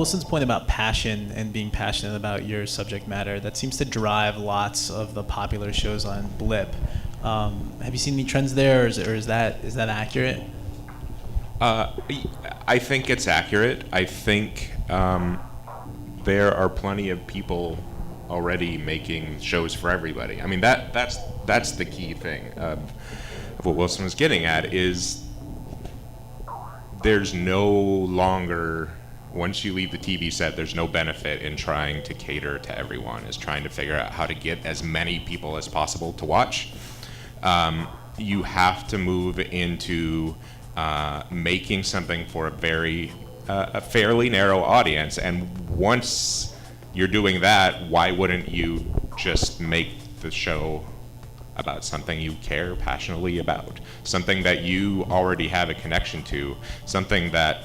Wilson's point about passion and being passionate about your subject matter, that seems to drive lots of the popular shows on Blip. Have you seen any trends there, or is that accurate? I think it's accurate. I think there are plenty of people already making shows for everybody. I mean, that's the key thing of what Wilson was getting at, is there's no longer, once you leave the TV set, there's no benefit in trying to cater to everyone, is trying to figure out how to get as many people as possible to watch. You have to move into making something for a fairly narrow audience, and once you're doing that, why wouldn't you just make the show about something you care passionately about, something that you already have a connection to, something that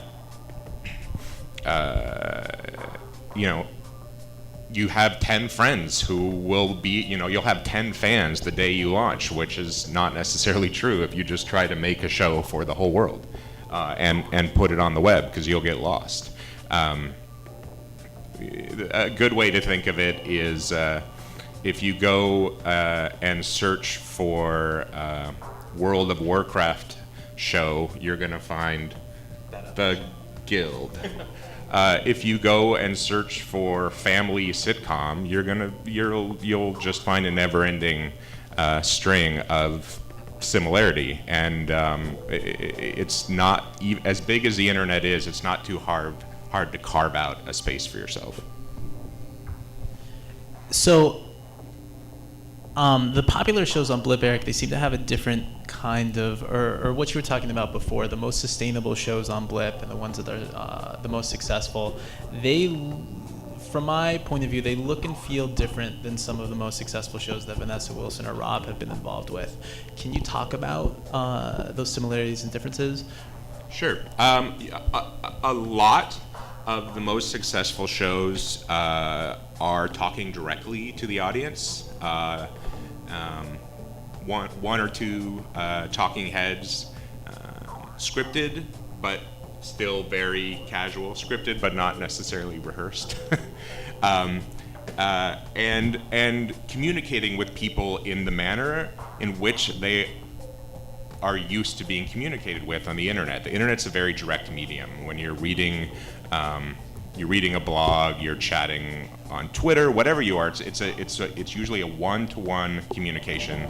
you have 10 friends who will be, you'll have 10 fans the day you launch, which is not necessarily true if you just try to make a show for the whole world and put it on the web, because you'll get lost. A good way to think of it is if you go and search for World of Warcraft show, you're going to find the Guild. If you go and search for family sitcom, you'll just find a never-ending string of similarity. And it's not as big as the internet is. It's not too hard to carve out a space for yourself. So, the popular shows on Blip, Eric, they seem to have a different kind of, or what you were talking about before, the most sustainable shows on Blip and the ones that are the most successful, from my point of view, they look and feel different than some of the most successful shows that Vanessa Wilson or Rob have been involved with. Can you talk about those similarities and differences? Sure. A lot of the most successful shows are talking directly to the audience. One or two talking heads, scripted, but still very casual, scripted but not necessarily rehearsed, and communicating with people in the manner in which they are used to being communicated with on the internet. The internet's a very direct medium. When you're reading a blog, you're chatting on Twitter, whatever you are, it's usually a one-to-one communication.